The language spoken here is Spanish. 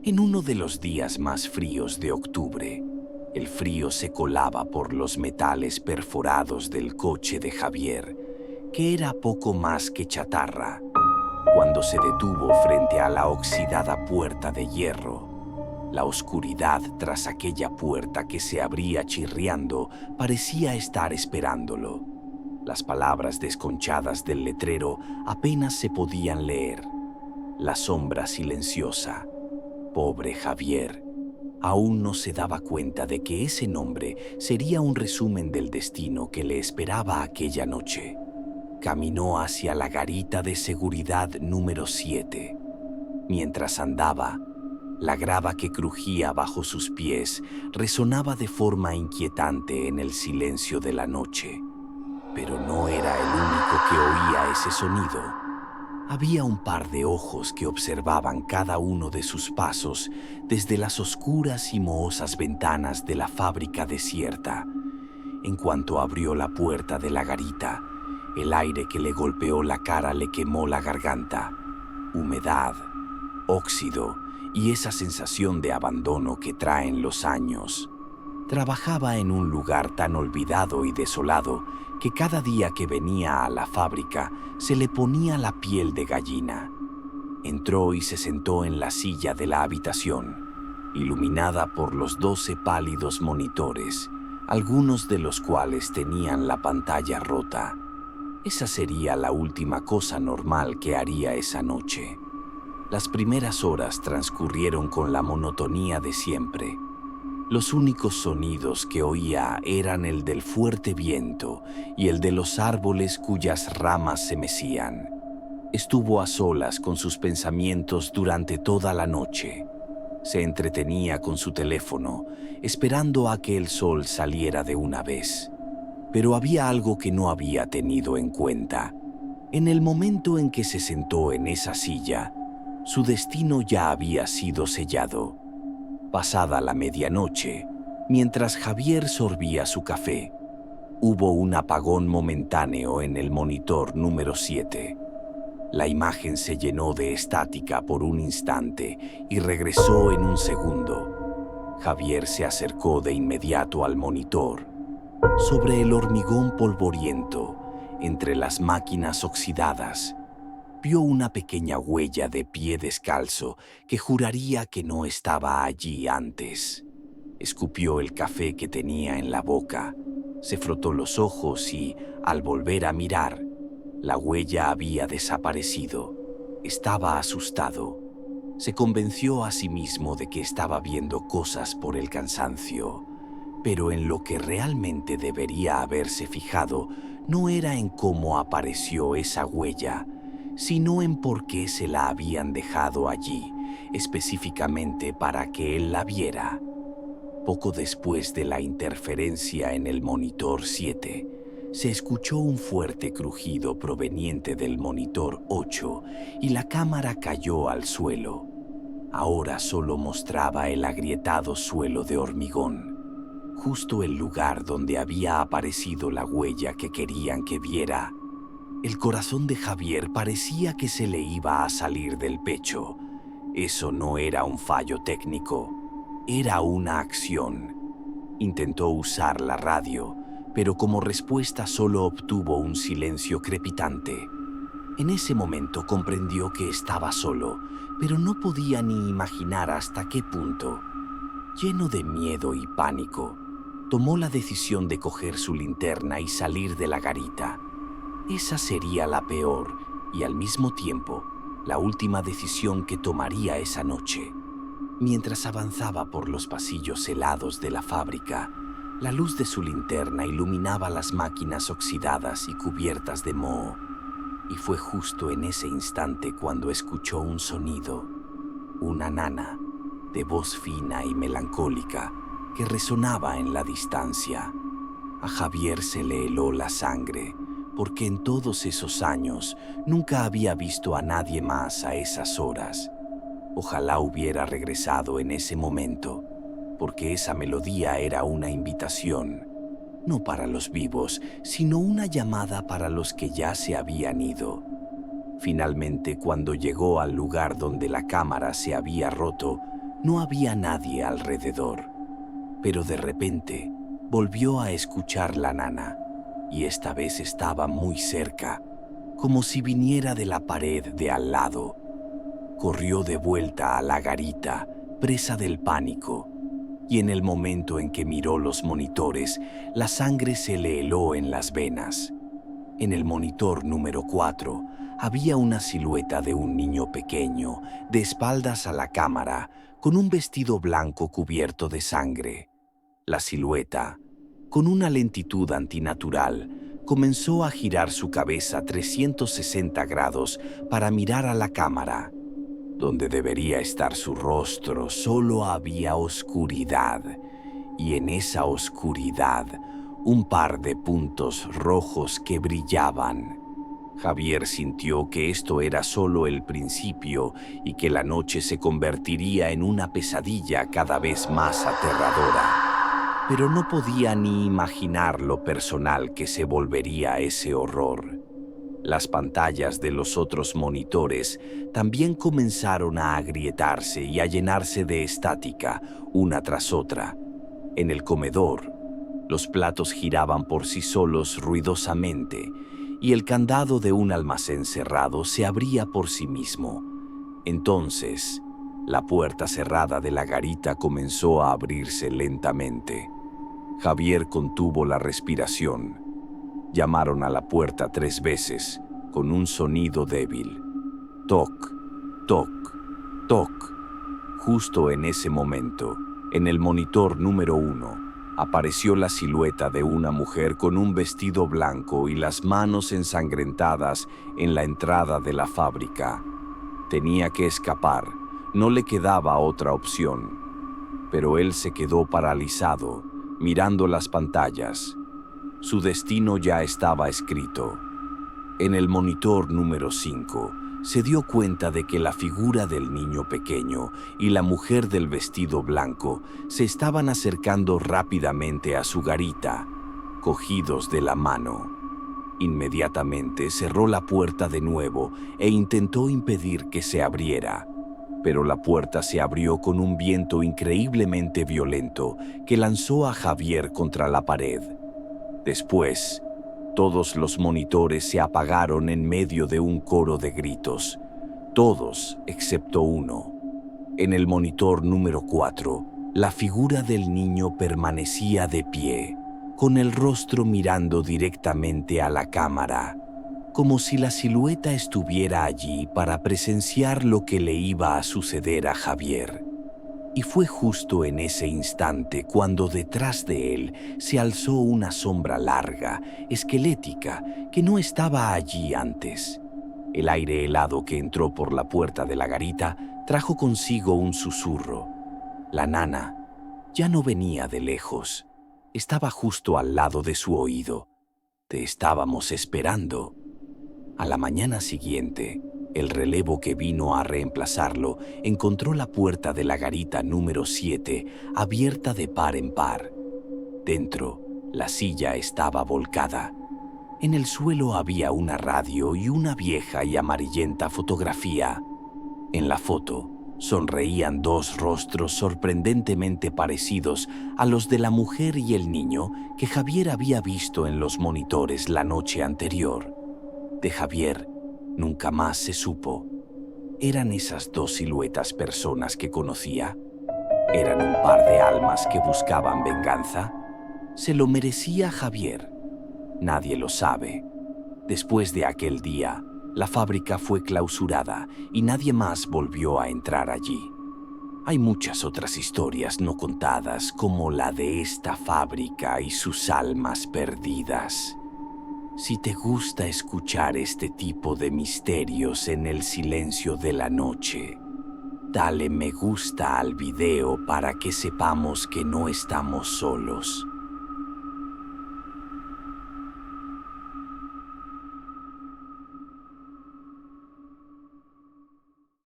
En uno de los días más fríos de octubre, el frío se colaba por los metales perforados del coche de Javier, que era poco más que chatarra, cuando se detuvo frente a la oxidada puerta de hierro. La oscuridad tras aquella puerta que se abría chirriando parecía estar esperándolo. Las palabras desconchadas del letrero apenas se podían leer. La sombra silenciosa. Pobre Javier. Aún no se daba cuenta de que ese nombre sería un resumen del destino que le esperaba aquella noche. Caminó hacia la garita de seguridad número 7. Mientras andaba, la grava que crujía bajo sus pies resonaba de forma inquietante en el silencio de la noche. Pero no era el único que oía ese sonido. Había un par de ojos que observaban cada uno de sus pasos desde las oscuras y mohosas ventanas de la fábrica desierta. En cuanto abrió la puerta de la garita, el aire que le golpeó la cara le quemó la garganta. Humedad, óxido y esa sensación de abandono que traen los años. Trabajaba en un lugar tan olvidado y desolado que cada día que venía a la fábrica se le ponía la piel de gallina. Entró y se sentó en la silla de la habitación, iluminada por los 12 pálidos monitores, algunos de los cuales tenían la pantalla rota. Esa sería la última cosa normal que haría esa noche. Las primeras horas transcurrieron con la monotonía de siempre. Los únicos sonidos que oía eran el del fuerte viento y el de los árboles cuyas ramas se mecían. Estuvo a solas con sus pensamientos durante toda la noche. Se entretenía con su teléfono, esperando a que el sol saliera de una vez. Pero había algo que no había tenido en cuenta. En el momento en que se sentó en esa silla, su destino ya había sido sellado. Pasada la medianoche, mientras Javier sorbía su café, hubo un apagón momentáneo en el monitor número 7. La imagen se llenó de estática por un instante y regresó en un segundo. Javier se acercó de inmediato al monitor. Sobre el hormigón polvoriento, entre las máquinas oxidadas, vio una pequeña huella de pie descalzo que juraría que no estaba allí antes. Escupió el café que tenía en la boca, se frotó los ojos y, al volver a mirar, la huella había desaparecido. Estaba asustado. Se convenció a sí mismo de que estaba viendo cosas por el cansancio, pero en lo que realmente debería haberse fijado no era en cómo apareció esa huella, sino en por qué se la habían dejado allí, específicamente para que él la viera. Poco después de la interferencia en el monitor 7, se escuchó un fuerte crujido proveniente del monitor 8 y la cámara cayó al suelo. Ahora solo mostraba el agrietado suelo de hormigón, justo el lugar donde había aparecido la huella que querían que viera. El corazón de Javier parecía que se le iba a salir del pecho. Eso no era un fallo técnico, era una acción. Intentó usar la radio, pero como respuesta solo obtuvo un silencio crepitante. En ese momento comprendió que estaba solo, pero no podía ni imaginar hasta qué punto. Lleno de miedo y pánico, tomó la decisión de coger su linterna y salir de la garita. Esa sería la peor y al mismo tiempo la última decisión que tomaría esa noche. Mientras avanzaba por los pasillos helados de la fábrica, la luz de su linterna iluminaba las máquinas oxidadas y cubiertas de moho. Y fue justo en ese instante cuando escuchó un sonido, una nana, de voz fina y melancólica, que resonaba en la distancia. A Javier se le heló la sangre, porque en todos esos años nunca había visto a nadie más a esas horas. Ojalá hubiera regresado en ese momento, porque esa melodía era una invitación, no para los vivos, sino una llamada para los que ya se habían ido. Finalmente, cuando llegó al lugar donde la cámara se había roto, No había nadie alrededor, pero de repente volvió a escuchar la nana, y esta vez estaba muy cerca, como si viniera de la pared de al lado. Corrió de vuelta a la garita, presa del pánico, y en el momento en que miró los monitores, la sangre se le heló en las venas. En el monitor número 4 había una silueta de un niño pequeño, de espaldas a la cámara, con un vestido blanco cubierto de sangre. La silueta, con una lentitud antinatural, comenzó a girar su cabeza 360 grados para mirar a la cámara. Donde debería estar su rostro solo había oscuridad, y en esa oscuridad un par de puntos rojos que brillaban. Javier sintió que esto era solo el principio y que la noche se convertiría en una pesadilla cada vez más aterradora. Pero no podía ni imaginar lo personal que se volvería ese horror. Las pantallas de los otros monitores también comenzaron a agrietarse y a llenarse de estática, una tras otra. En el comedor, los platos giraban por sí solos ruidosamente y el candado de un almacén cerrado se abría por sí mismo. Entonces, la puerta cerrada de la garita comenzó a abrirse lentamente. Javier contuvo la respiración. Llamaron a la puerta 3 veces, con un sonido débil. Toc, toc, toc. Justo en ese momento, en el monitor número 1, apareció la silueta de una mujer con un vestido blanco y las manos ensangrentadas en la entrada de la fábrica. Tenía que escapar, no le quedaba otra opción. Pero él se quedó paralizado, mirando las pantallas. Su destino ya estaba escrito. En el monitor número 5, se dio cuenta de que la figura del niño pequeño y la mujer del vestido blanco se estaban acercando rápidamente a su garita, cogidos de la mano. Inmediatamente cerró la puerta de nuevo e intentó impedir que se abriera, pero la puerta se abrió con un viento increíblemente violento que lanzó a Javier contra la pared. Después, todos los monitores se apagaron en medio de un coro de gritos. Todos, excepto uno. En el monitor número 4, la figura del niño permanecía de pie, con el rostro mirando directamente a la cámara, como si la silueta estuviera allí para presenciar lo que le iba a suceder a Javier. Y fue justo en ese instante cuando detrás de él se alzó una sombra larga, esquelética, que no estaba allí antes. El aire helado que entró por la puerta de la garita trajo consigo un susurro. La nana ya no venía de lejos, estaba justo al lado de su oído. Te estábamos esperando. A la mañana siguiente, el relevo que vino a reemplazarlo encontró la puerta de la garita número 7 abierta de par en par. Dentro, la silla estaba volcada. En el suelo había una radio y una vieja y amarillenta fotografía. En la foto, sonreían 2 rostros sorprendentemente parecidos a los de la mujer y el niño que Javier había visto en los monitores la noche anterior. De Javier nunca más se supo. ¿Eran esas 2 siluetas personas que conocía? ¿Eran un par de almas que buscaban venganza? ¿Se lo merecía Javier? Nadie lo sabe. Después de aquel día, la fábrica fue clausurada y nadie más volvió a entrar allí. Hay muchas otras historias no contadas, como la de esta fábrica y sus almas perdidas. Si te gusta escuchar este tipo de misterios en el silencio de la noche, dale me gusta al video para que sepamos que no estamos solos.